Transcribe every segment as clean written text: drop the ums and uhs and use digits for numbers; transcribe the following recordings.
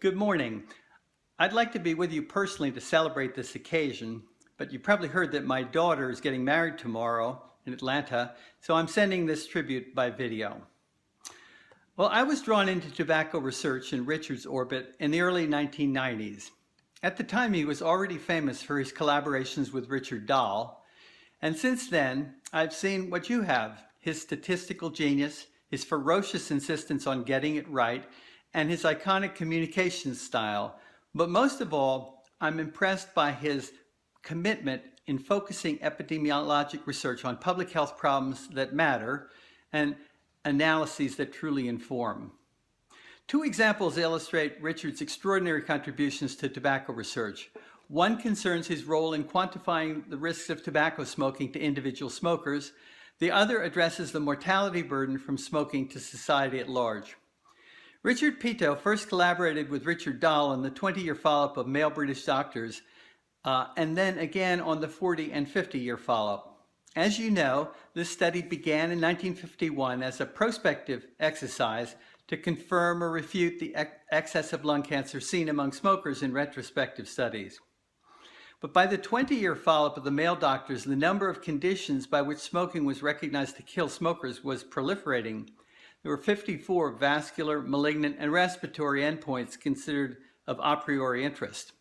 Good morning. I'd like to be with you personally to celebrate this occasion, but you probably heard that my daughter is getting married tomorrow in Atlanta, so I'm sending this tribute by video. Well, I was drawn into tobacco research in Richard's orbit in the early 1990s. At the time, he was already famous for his collaborations with Richard Dahl, and since then, I've seen what you have, his statistical genius, his ferocious insistence on getting it right, and his iconic communication style. But most of all, I'm impressed by his commitment in focusing epidemiologic research on public health problems that matter and analyses that truly inform. Two examples illustrate Richard's extraordinary contributions to tobacco research. One concerns his role in quantifying the risks of tobacco smoking to individual smokers. The other addresses the mortality burden from smoking to society at large. Richard Peto first collaborated with Richard Dahl on the 20-year follow-up of male British doctors, and then again on the 40 and 50-year follow-up. As you know, this study began in 1951 as a prospective exercise to confirm or refute the excess of lung cancer seen among smokers in retrospective studies. But by the 20-year follow-up of the male doctors, the number of conditions by which smoking was recognized to kill smokers was proliferating. There were 54 vascular, malignant, and respiratory endpoints considered of a priori interest.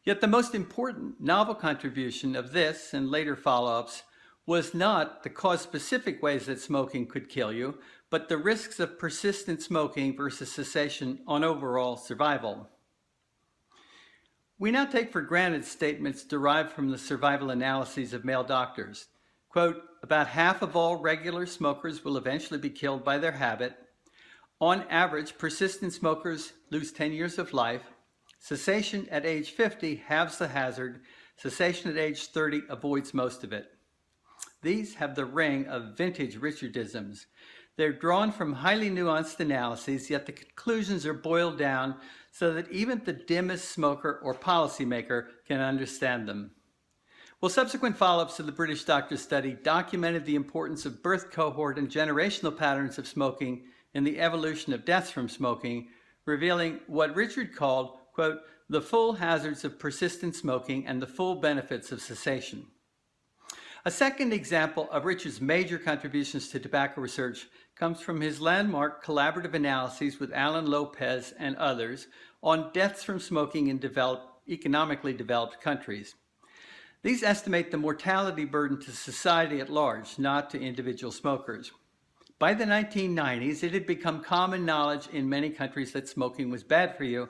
Yet the most important novel contribution of this and later follow-ups was not the cause-specific ways that smoking could kill you, but the risks of persistent smoking versus cessation on overall survival. We now take for granted statements derived from the survival analyses of male doctors. Quote, about half of all regular smokers will eventually be killed by their habit. On average, persistent smokers lose 10 years of life. Cessation at age 50 halves the hazard. Cessation at age 30 avoids most of it. These have the ring of vintage Richardisms. They're drawn from highly nuanced analyses, yet the conclusions are boiled down so that even the dimmest smoker or policymaker can understand them. Well, subsequent follow-ups to the British doctor study documented the importance of birth cohort and generational patterns of smoking in the evolution of deaths from smoking, revealing what Richard called, quote, the full hazards of persistent smoking and the full benefits of cessation. A second example of Richard's major contributions to tobacco research comes from his landmark collaborative analyses with Alan Lopez and others on deaths from smoking in economically developed countries. These estimate the mortality burden to society at large, not to individual smokers. By the 1990s, it had become common knowledge in many countries that smoking was bad for you,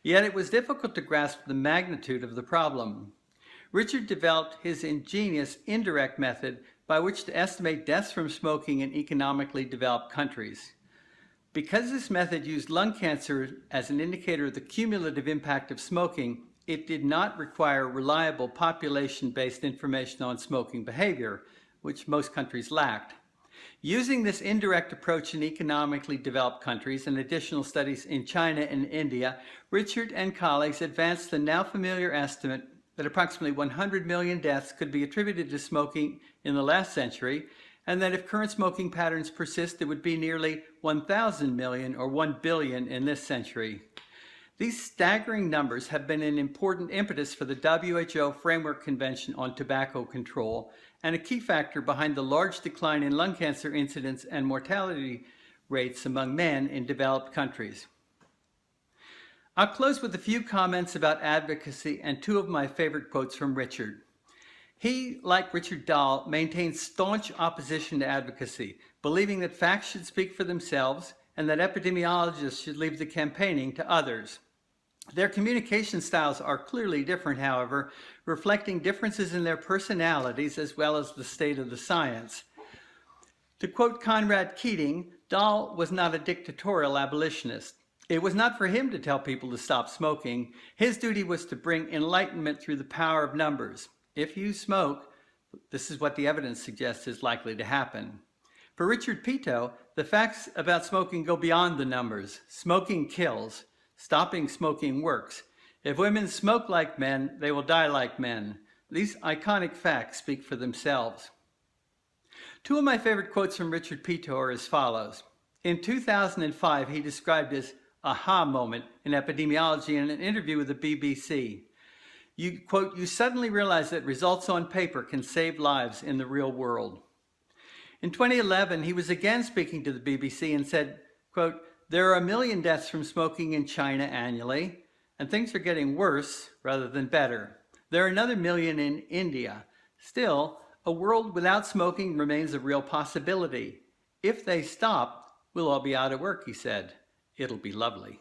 yet it was difficult to grasp the magnitude of the problem. Richard developed his ingenious indirect method by which to estimate deaths from smoking in economically developed countries. Because this method used lung cancer as an indicator of the cumulative impact of smoking, it did not require reliable population-based information on smoking behavior, which most countries lacked. Using this indirect approach in economically developed countries and additional studies in China and India, Richard and colleagues advanced the now familiar estimate that approximately 100 million deaths could be attributed to smoking in the last century, and that if current smoking patterns persist, it would be nearly 1,000 million or 1 billion in this century. These staggering numbers have been an important impetus for the WHO Framework Convention on Tobacco Control and a key factor behind the large decline in lung cancer incidence and mortality rates among men in developed countries. I'll close with a few comments about advocacy and two of my favorite quotes from Richard. He, like Richard Dahl, maintains staunch opposition to advocacy, believing that facts should speak for themselves and that epidemiologists should leave the campaigning to others. Their communication styles are clearly different, however, reflecting differences in their personalities as well as the state of the science. To quote Conrad Keating, Dahl was not a dictatorial abolitionist. It was not for him to tell people to stop smoking. His duty was to bring enlightenment through the power of numbers. If you smoke, this is what the evidence suggests is likely to happen. For Richard Peto, the facts about smoking go beyond the numbers. Smoking kills. Stopping smoking works. If women smoke like men, they will die like men. These iconic facts speak for themselves. Two of my favorite quotes from Richard Peto are as follows. In 2005, he described as aha moment in epidemiology in an interview with the BBC. You, quote, you suddenly realize that results on paper can save lives in the real world. In 2011, he was again speaking to the BBC and said, quote, there are 1 million deaths from smoking in China annually, and things are getting worse rather than better. There are another 1 million in India. Still, a world without smoking remains a real possibility. If they stop, we'll all be out of work, he said. It'll be lovely.